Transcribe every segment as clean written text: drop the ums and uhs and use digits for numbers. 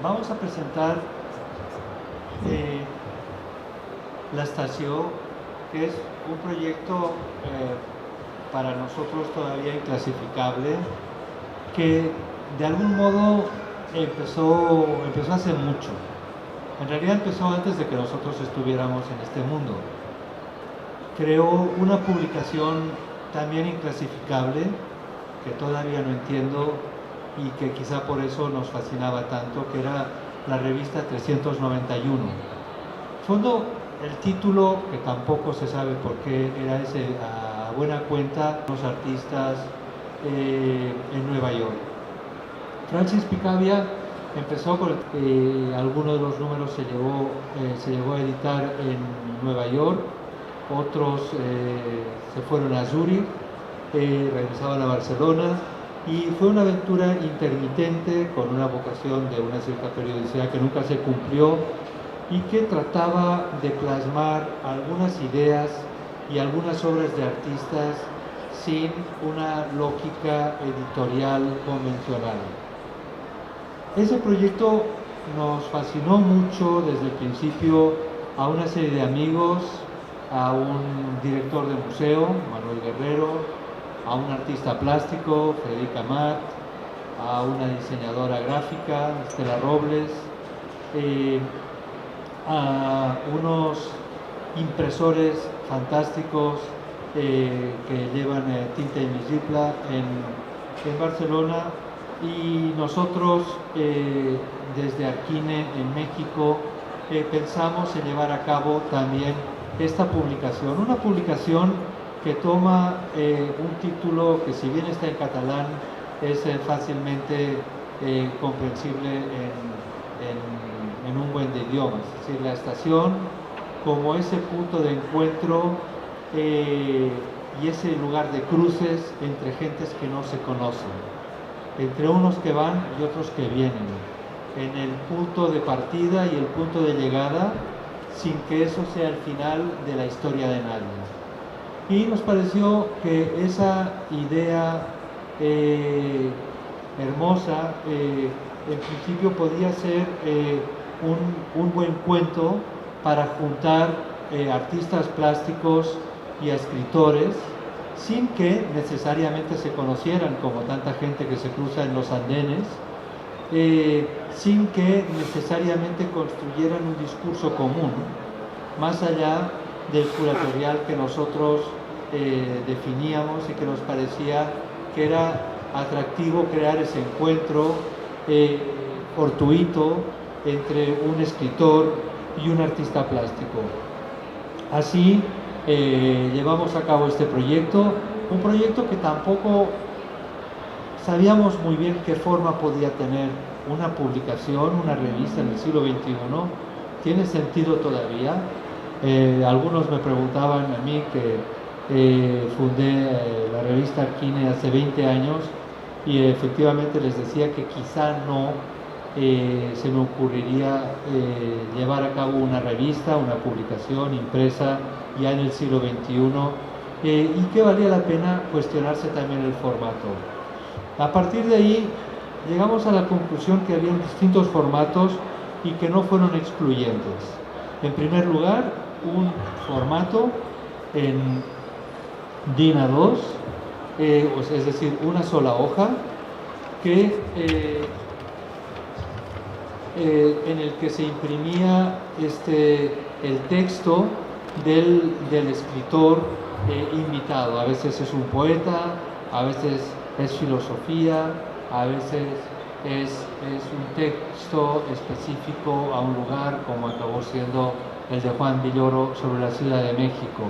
vamos a presentar la estación, que es un proyecto para nosotros todavía inclasificable, que de algún modo empezó hace mucho. En realidad empezó antes de que nosotros estuviéramos en este mundo. Creó una publicación también inclasificable, que todavía no entiendo y que quizá por eso nos fascinaba tanto, que era la revista 391. Fondo, el título, que tampoco se sabe por qué era ese, a buena cuenta, los artistas en Nueva York. Francis Picabia empezó con algunos de los números se llegó a editar en Nueva York, otros se fueron a Zúrich, regresaban a Barcelona, y fue una aventura intermitente con una vocación de una cierta periodicidad que nunca se cumplió y que trataba de plasmar algunas ideas y algunas obras de artistas sin una lógica editorial convencional. Ese proyecto nos fascinó mucho desde el principio a una serie de amigos, a un director de museo, Manuel Guerrero, a un artista plástico, Federica Amat, a una diseñadora gráfica, Estela Robles, a unos impresores fantásticos que llevan tinta invisible en Barcelona, y nosotros desde Arquine en México pensamos en llevar a cabo también esta publicación, una publicación que toma un título que, si bien está en catalán, es fácilmente comprensible en un buen de idiomas. Es decir, la estación como ese punto de encuentro y ese lugar de cruces entre gentes que no se conocen, entre unos que van y otros que vienen, en el punto de partida y el punto de llegada, sin que eso sea el final de la historia de nadie. Y nos pareció que esa idea hermosa en principio podía ser un buen cuento para juntar artistas plásticos y a escritores sin que necesariamente se conocieran, como tanta gente que se cruza en los andenes, sin que necesariamente construyeran un discurso común, más allá del curatorial que nosotros definíamos y que nos parecía que era atractivo crear ese encuentro fortuito entre un escritor y un artista plástico. Así llevamos a cabo este proyecto, un proyecto que tampoco sabíamos muy bien qué forma podía tener una publicación, una revista en el siglo XXI. ¿Tiene sentido todavía? Algunos me preguntaban a mí, que fundé la revista Arquine hace 20 años, y efectivamente les decía que quizá no se me ocurriría llevar a cabo una revista, una publicación impresa ya en el siglo XXI, y que valía la pena cuestionarse también el formato. A partir de ahí llegamos a la conclusión que había distintos formatos y que no fueron excluyentes. En primer lugar, un formato en DIN A2, es decir, una sola hoja, que en el que se imprimía el texto del escritor invitado. A veces es un poeta, a veces es filosofía, a veces es un texto específico a un lugar, como acabó siendo el de Juan Villoro sobre la Ciudad de México.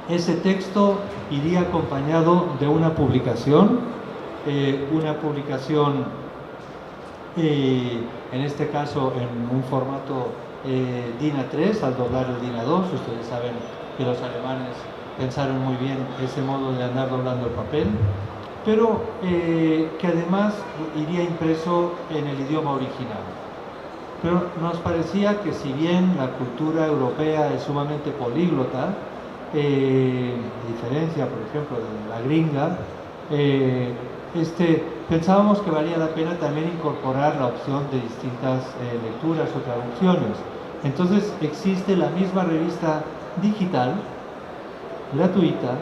Ese texto iría acompañado de una publicación en este caso en un formato DIN A3, al doblar el DIN A2. Ustedes saben que los alemanes pensaron muy bien ese modo de andar doblando el papel, pero que además iría impreso en el idioma original. Pero nos parecía que, si bien la cultura europea es sumamente políglota, a diferencia, por ejemplo, de la gringa, pensábamos que valía la pena también incorporar la opción de distintas lecturas o traducciones. Entonces existe la misma revista digital, gratuita,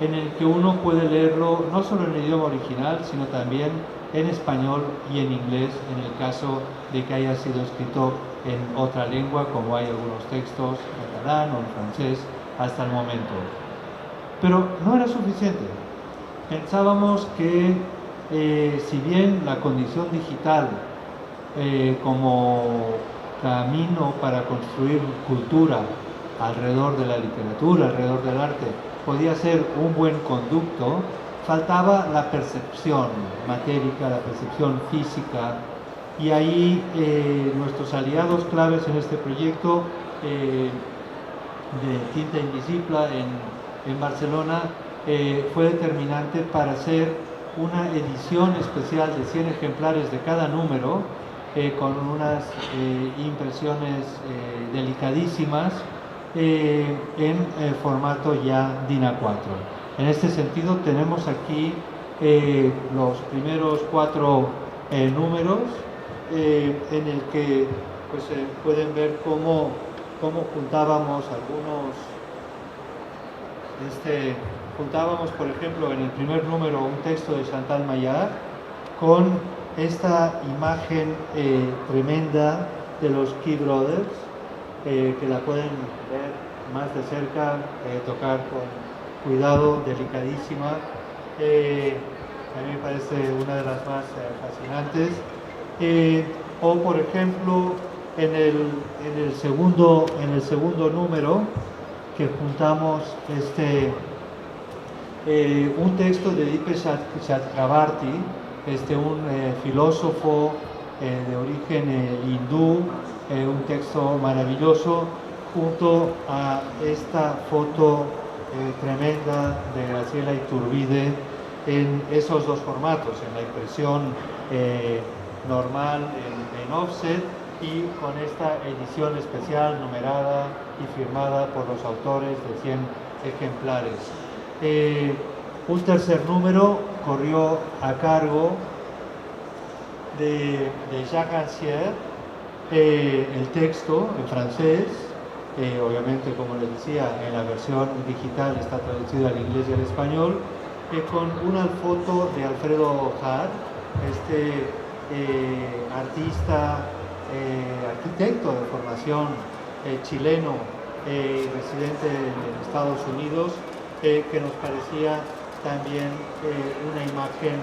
en el que uno puede leerlo no solo en el idioma original, sino también en español y en inglés, en el caso de que haya sido escrito en otra lengua, como hay algunos textos en catalán o en francés hasta el momento. Pero no era suficiente. Pensábamos que si bien la condición digital como camino para construir cultura alrededor de la literatura, alrededor del arte, podía ser un buen conducto, faltaba la percepción matérica, la percepción física, y ahí nuestros aliados claves en este proyecto de Tinta Invisibla en Barcelona fue determinante para hacer una edición especial de 100 ejemplares de cada número, con unas impresiones delicadísimas en formato ya DIN A4. En este sentido tenemos aquí los primeros 4 números en el que pues, pueden ver cómo juntábamos algunos, juntábamos por ejemplo en el primer número un texto de Chantal Maillard con esta imagen tremenda de los Key Brothers, que la pueden ver más de cerca, tocar con cuidado, delicadísima. A mí me parece una de las más fascinantes. O por ejemplo en el segundo número, que juntamos un texto de Deepesh Chakrabarty, un filósofo de origen hindú, un texto maravilloso, junto a esta foto tremenda de Graciela Iturbide en esos dos formatos, en la impresión normal en offset y con esta edición especial numerada y firmada por los autores de 100 ejemplares. Un tercer número corrió a cargo de Jacques Rancière, el texto en francés, obviamente como les decía, en la versión digital está traducido al inglés y al español, con una foto de Alfredo Hart, artista, arquitecto de formación chileno, residente en Estados Unidos, que nos parecía también una imagen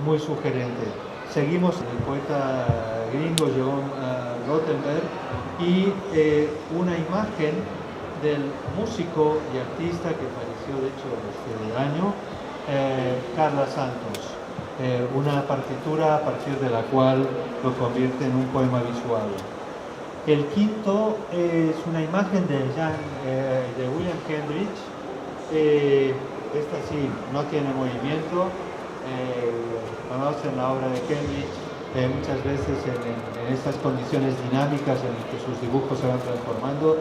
muy sugerente. Seguimos el poeta gringo Jerome Rothenberg y una imagen del músico y artista que falleció de hecho este año, Carla Santos, una partitura a partir de la cual lo convierte en un poema visual. El quinto es una imagen de William Kendridge. Esta sí no tiene movimiento. Conocen la obra de Kendridge muchas veces en estas condiciones dinámicas en las que sus dibujos se van transformando.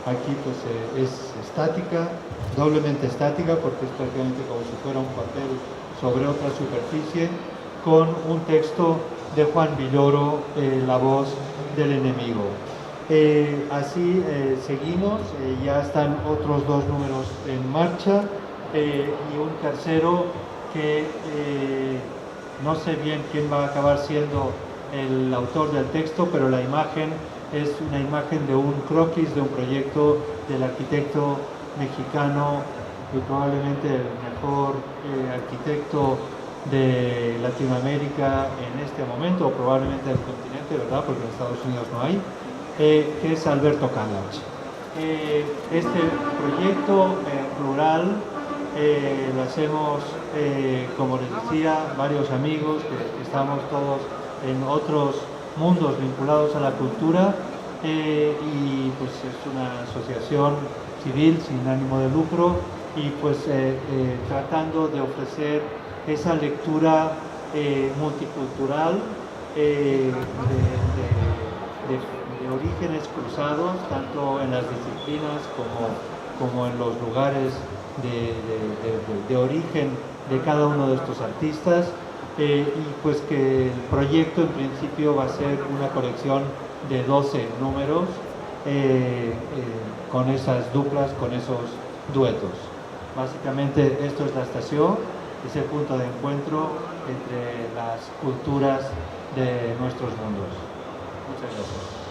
Aquí pues es estática, doblemente estática, porque es prácticamente como si fuera un papel sobre otra superficie, con un texto de Juan Villoro, La voz del enemigo. Así seguimos, ya están otros 2 números en marcha y un tercero que no sé bien quién va a acabar siendo el autor del texto, pero la imagen es una imagen de un croquis de un proyecto del arquitecto mexicano y probablemente el mejor arquitecto de Latinoamérica en este momento, o probablemente del continente, ¿verdad? Porque en Estados Unidos no hay, que es Alberto Calach. Este proyecto plural lo hacemos, como les decía, varios amigos que estamos todos en otros mundos vinculados a la cultura, y pues es una asociación civil sin ánimo de lucro y pues tratando de ofrecer esa lectura multicultural de orígenes cruzados, tanto en las disciplinas como como en los lugares de origen de cada uno de estos artistas, y pues que el proyecto en principio va a ser una colección de 12 números con esas duplas, con esos duetos. Básicamente esto es la estación, es el punto de encuentro entre las culturas de nuestros mundos. Muchas gracias.